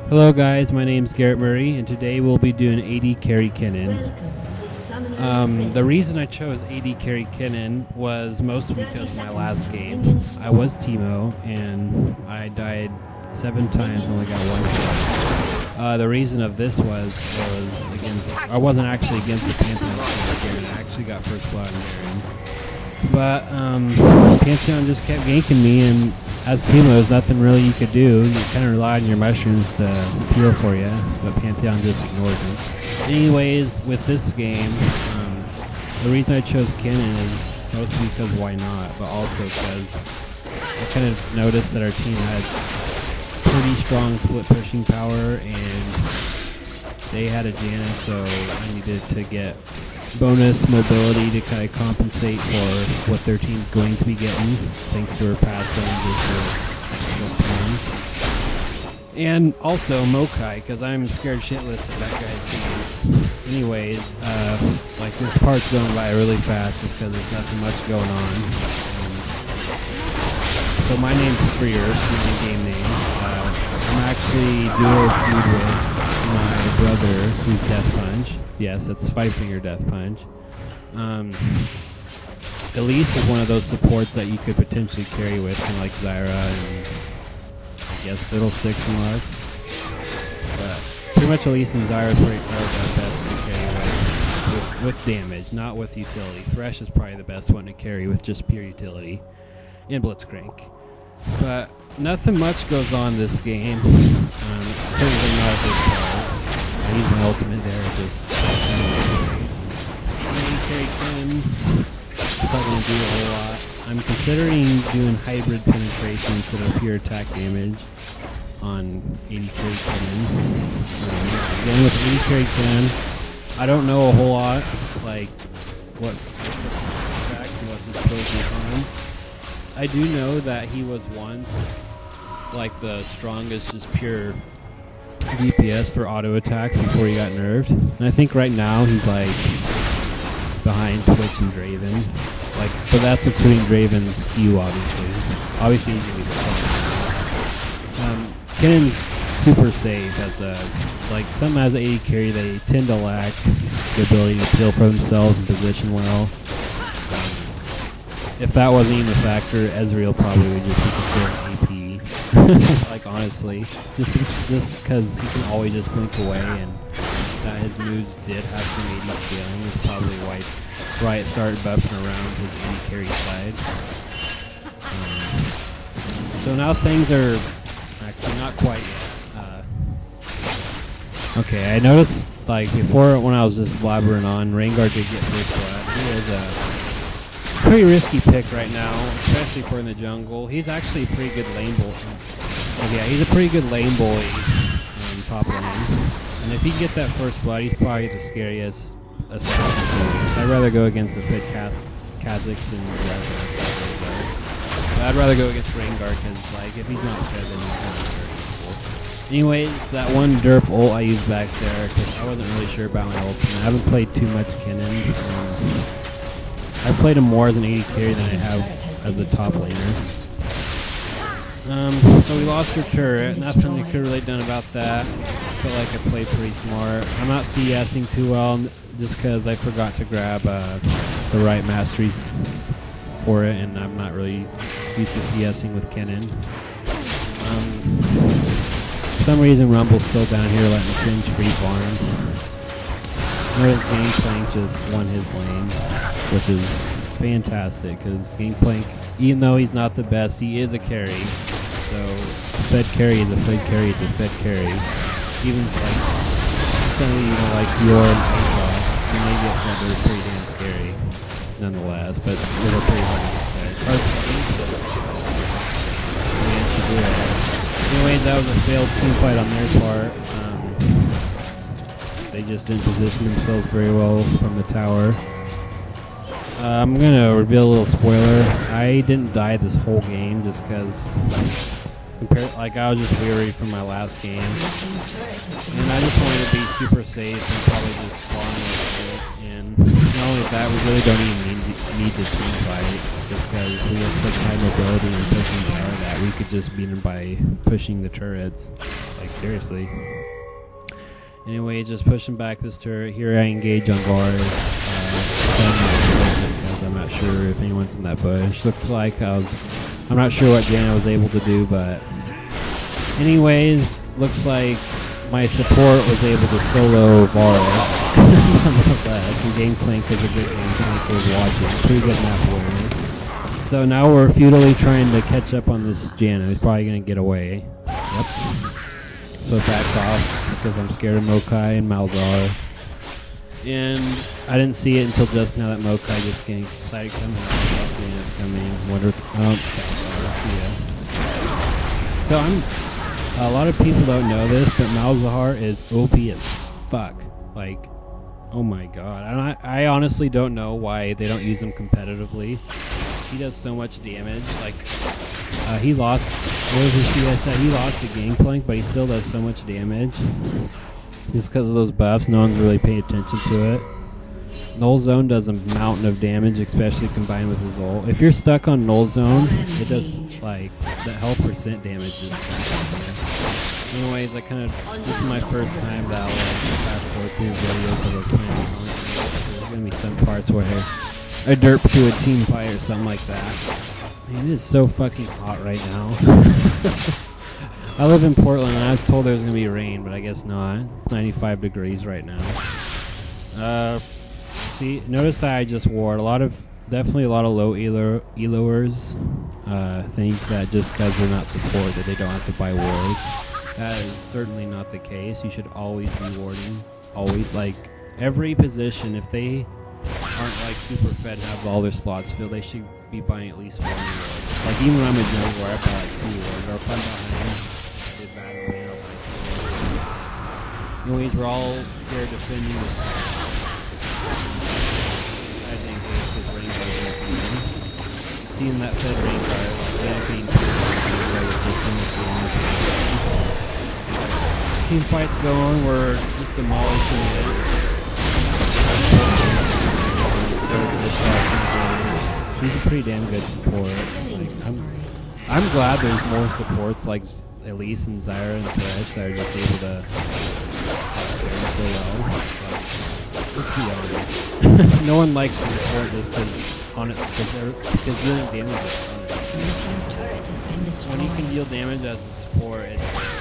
Hello guys, my name's Garrett Murray, and today we'll be doing AD carry Kennen. The reason I chose AD carry Kennen was mostly because of my last game. I was Teemo, and I died 7 times and only got 1 kill. The reason of this was against, I wasn't actually against the Pantheon Baron. I actually got first blood on Baron. But Pantheon just kept ganking me, and as Teemo, there's nothing really you could do. You kind of relied on your mushrooms to heal for you, but Pantheon just ignored them. Anyways, with this game, the reason I chose Kennen is mostly because why not, but also because I kind of noticed that our team had pretty strong split pushing power, and they had a Janna, so I needed to get bonus mobility to kind of compensate for what their team's going to be getting, thanks to her passive and also Mokai, because I'm scared shitless of that guy's games. Anyways, like this part's going by really fast just because there's nothing much going on. So my name's Freer, it's my game name. I'm actually duo feud with my brother, who's Death Punch. Yes, it's 5-finger Death Punch. Elise is one of those supports that you could potentially carry with, kind of like Zyra and I guess Fiddlesticks and Lux. But pretty much Elise and Zyra are probably the best to carry with damage, not with utility. Thresh is probably the best one to carry with just pure utility, and Blitzcrank. But nothing much goes on this game. Certainly not at this part. I use my ultimate there, just carry Kennen. Probably gonna do a whole lot. I'm considering doing hybrid penetration instead of pure attack damage on 80 carry Kennen. Again, with 80 carry Kennen, I don't know a whole lot, like what attacks and what's his pros and cons. I do know that he was once like the strongest, just pure DPS for auto attacks before he got nerfed, and I think right now he's like behind Twitch and Draven, like, but that's including Draven's Q, obviously he's gonna be the strongest. Kennen's super safe as a, like, some as AD carry, they tend to lack the ability to peel for themselves and position well. If that wasn't even a factor, Ezreal probably would just be considered AP. Like, honestly, just because he can always just blink away, and that his moves did have some AD scaling is probably why Riot started buffing around his AD carry side. So now things are actually not quite yet. Okay, I noticed, like, before when I was just blabbering on, Rengar did get first blood. He is a pretty risky pick right now, especially for in the jungle. He's actually a pretty good lane boy. Yeah, he's a pretty good lane boy in top lane. And if he can get that first blood, he's probably the scariest assassin. I'd rather go against the fit Kazakhs and but I'd rather go against Rengar, because, like, if he's not fed, then he's not very useful. Anyways, that one derp ult I used back there, because I wasn't really sure about my ult. I haven't played too much Kennen. I played him more as an AD carry than I have as a top laner. So we lost our turret. Nothing we could really done about that. I felt like I played pretty smart. I'm not CSing too well just because I forgot to grab the right masteries for it, and I'm not really used to CSing with Kennen. For some reason, Rumble's still down here letting Singe free farm. Whereas Gangplank just won his lane, which is fantastic, because Gangplank, even though he's not the best, he is a carry. So fed carry is a fed carry is a fed carry. Even like something, you know, like your Aatrox, when they get fed, they're pretty damn scary, nonetheless. But they're pretty hard to get fed. Hard to do. Anyways, that was a failed team fight on their part. They just didn't position themselves very well from the tower. I'm going to reveal a little spoiler. I didn't die this whole game just because I was just weary from my last game. And I just wanted to be super safe and probably just farm it. And not only that, we really don't even need to team fight, just because we have such high mobility and pushing power that we could just beat them by pushing the turrets. Like, seriously. Anyway, just pushing back this turret. Here I engage on bars. Because I'm not sure if anyone's in that bush. Looks like I'm not sure what Jana was able to do, but anyways, looks like my support was able to solo Varus. Nonetheless, and Gangplank is a good Gangplank was watching. Pretty good map awareness. So now we're futilely trying to catch up on this Jana, who's probably going to get away. Yep. So I backed off because I'm scared of Mokai and Malzahar. And I didn't see it until just now that Mokai just getting decided to come out. Jana's coming. Wonder it's So a lot of people don't know this, but Malzahar is OP as fuck. Like, oh my god. And I honestly don't know why they don't use him competitively. He does so much damage. Like, he lost, what was his CSI? He lost the Gangplank, but he still does so much damage. Just because of those buffs, no one's really paying attention to it. Null Zone does a mountain of damage, especially combined with his ult. If you're stuck on Null Zone, it does, like, the health percent damage is anyways, this is my first time that I'll fast forward through video because I plan on there's going to be some parts where I derp to a team fight or something like that. Man, it is so fucking hot right now. I live in Portland and I was told there was going to be rain, but I guess not. It's 95 degrees right now. See, notice that I just ward definitely a lot of low eloers think that just because they're not support that they don't have to buy wards. That is certainly not the case. You should always be warding. Always, like, every position, if they aren't, like, super fed and have all their slots filled, they should be buying at least 1 ward. Like, even when I'm a jungle, I buy, like, 2 wards. Or if I'm behind, they battle me, I'll buy 2 wards. Anyways, we're all here defending this tower. I think because Rengar is coming in. Seeing that fed Rengar, like, being team fight's going, we're just demolishing it. She's a pretty damn good support. Like, I'm glad there's more supports like Elise and Zyra and Thresh that are just able to play so well. Like, let's be honest. No one likes support just because dealing damage is fun. When you can deal damage as a support, it's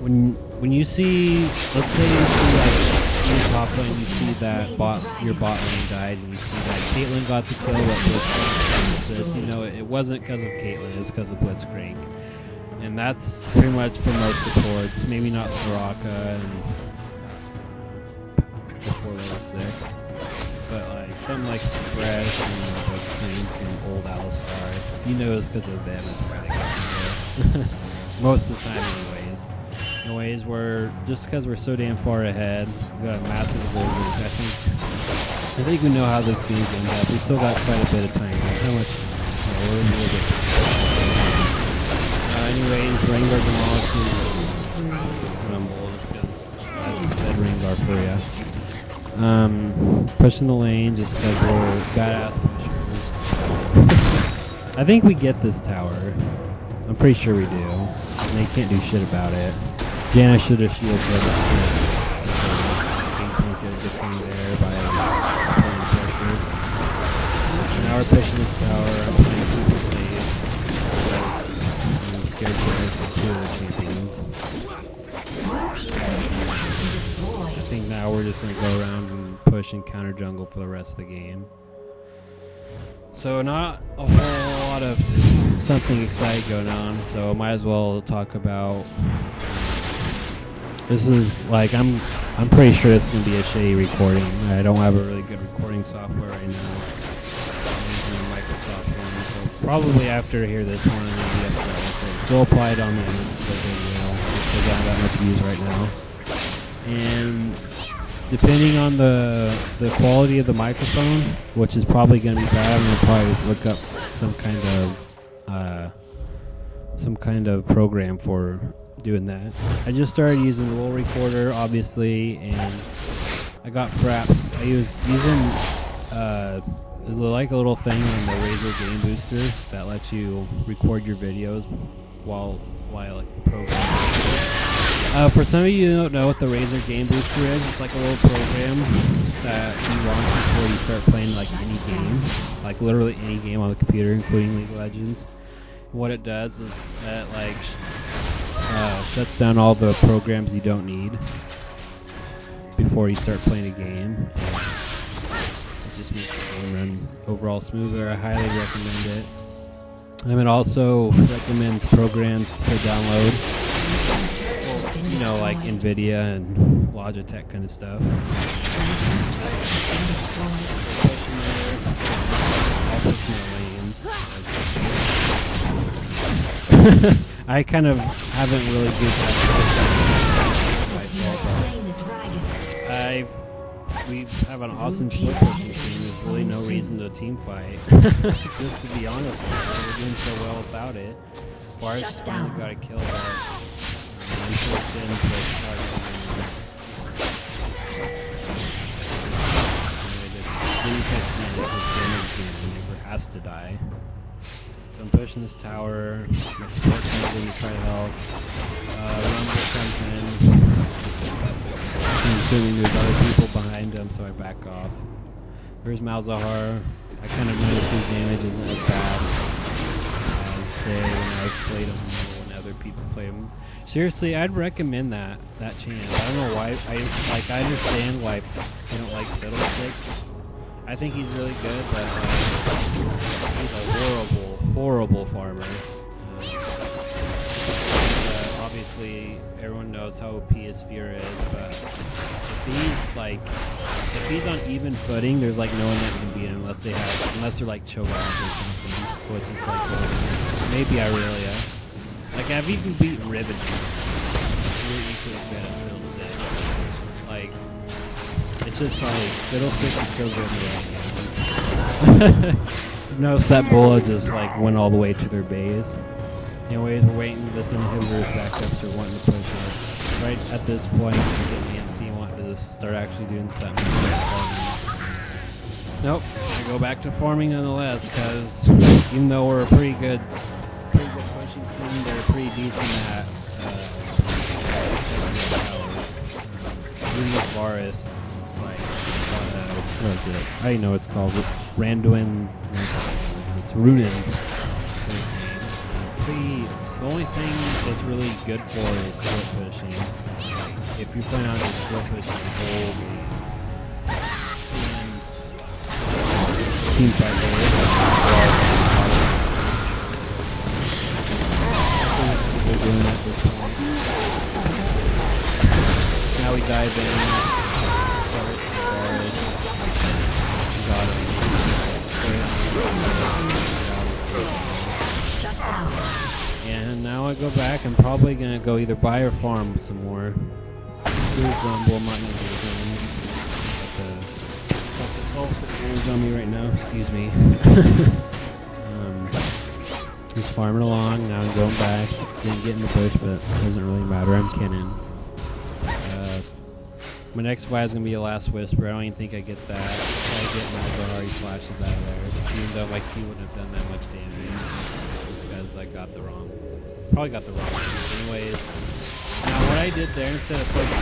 when you see, let's say you see like in top lane, you see that your bot lane died, and you see that Caitlyn got the kill, but Blitzcrank assist. You know it wasn't because of Caitlyn, it's because of Blitzcrank, and that's pretty much for most supports. Maybe not Soraka and before level 6, but like something like Thresh and Blitzcrank and old Alistar. You know it's because of them. It's why they got the kill. Most of the time, anyways, we're just because we're so damn far ahead. We got a massive advantage. I think we know how this game's gonna end up. We still got quite a bit of time. How much? We're a little bit. Anyways, Rengar demolishes Rumble just because that's dead Rengar for you. Pushing the lane just because we're badass pushers. I think we get this tower. I'm pretty sure we do. And they can't do shit about it. Jana should have shielded her. Gangplank did a good thing there by applying pressure. Now we're pushing this tower. I'm playing super safe because I'm scared to miss 2 of the champions. I think now we're just going to go around and push and counter jungle for the rest of the game. So not a whole lot of something exciting going on, so might as well talk about. This is like I'm pretty sure this is gonna be a shitty recording. I don't have a really good recording software right now. I'm using a Microsoft one, so probably after I hear this one, I'm gonna be upset with it. Still applied on the video. It still don't have that much views right now, and depending on the quality of the microphone, which is probably going to be bad, I'm going to probably look up some kind of program for doing that. I just started using the little recorder, obviously, and I got fraps. I was using there's like a little thing on the Razer Game Booster that lets you record your videos while like the program. For some of you who don't know what the Razer Game Booster is, it's like a little program that you launch before you start playing like any game, like literally any game on the computer, including League of Legends. And what it does is it like shuts down all the programs you don't need before you start playing a game. It just makes the game run overall smoother. I highly recommend it. It also recommends programs to download, you know, like NVIDIA and Logitech kind of stuff. I kind of haven't really good that. We have an awesome split pushing team. There's really no reason to team fight. Just to be honest with you, we're doing so well without it. Bars finally got a kill that. Never has to die. So I'm pushing this tower. My support comes in to try to help. Rumble comes in. I'm assuming there's other people behind him, so I back off. There's Malzahar. I kind of noticed his damage isn't as bad as, say, when I played him or when other people played him. Seriously, I'd recommend that channel. I don't know why. I understand why I don't like Fiddlesticks. I think he's really good, but he's a horrible farmer. Obviously, everyone knows how OP his Fear is, but if he's on even footing, there's like no one that can beat him unless they're like Cho'Gath or something, which is like maybe Irelia. Like I've even beaten Riven. You're equally as bad as Fiddlesticks. Like it's just like Fiddlesticks is so good right now. Notice that Bulla just like went all the way to their base. Anyways, we're waiting for this inhibitor's backups. We're wanting to push it. Right at this point, we're getting antsy and wanting to start actually doing something. Nope, I go back to farming nonetheless, because even though we're a pretty good pushing team, they're pretty decent at even this Varus, like, what is it? I know it's called Randuin's. It's Runin's. The only thing that's really good for is split pushing. If you plan on just split pushing the whole game, team fight they're doing at this point. Now we dive in. Got him. And now I go back. I'm probably going to go either buy or farm some more. There's Rumble. I'm not going to do anything. Got the pulse on me right now. Excuse me. Just farming along. Now I'm going back. Didn't get in the bush, but it doesn't really matter. I'm Kennen. My next fight is going to be a Last Whisper. I don't even think I get that. If I get Malzahar, he flashes out of there. Even though my Q wouldn't have done that much damage. Because I probably got the wrong one. Anyways, now what I did there, instead of focusing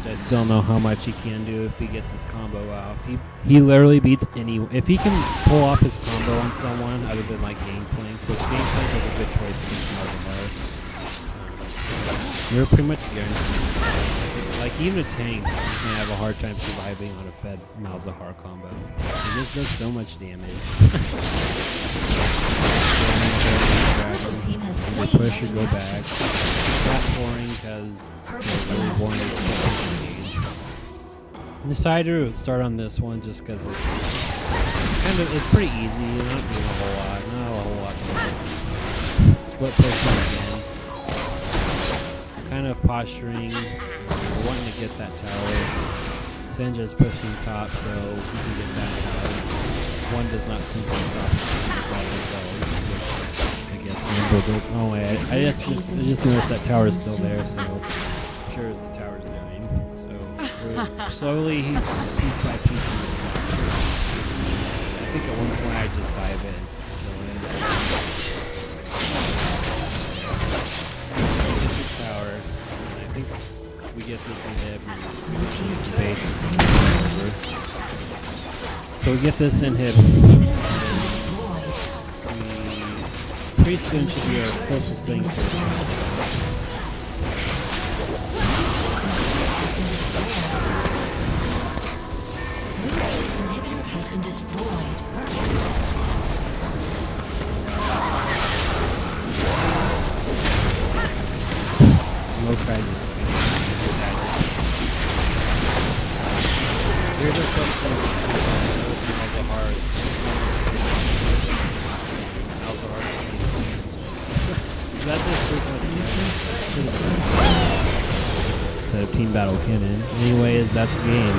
I still know how much he can do if he gets his combo off. He literally beats any. If he can pull off his combo on someone other than like Gangplank, which Gangplank is a good choice against Malzahar. You're pretty much guaranteed. Like even a tank is gonna have a hard time surviving on a fed Malzahar combo. It just does so much damage. Either push or go back. That's boring because it's really boring. I decided to start on this one just because it's pretty easy. You're not doing a whole lot. Not a whole lot. Split pushing again. Kind of posturing. We're wanting to get that tower. Senja's pushing top, so we can get that tower. one does not seem to stop by themselves. I guess we'll go. Oh wait, I just noticed that tower is still there, so I'm sure as the tower's doing. So we're slowly, piece by piece. I think at one point I just dive in and kill it. Tower. And I think we get this in hip. We get to use the base. So we get this in hip. We pretty soon should be our closest thing to it. No try just here's our closest thing. So that's just instead of team battle Kennen. Anyways, that's a game.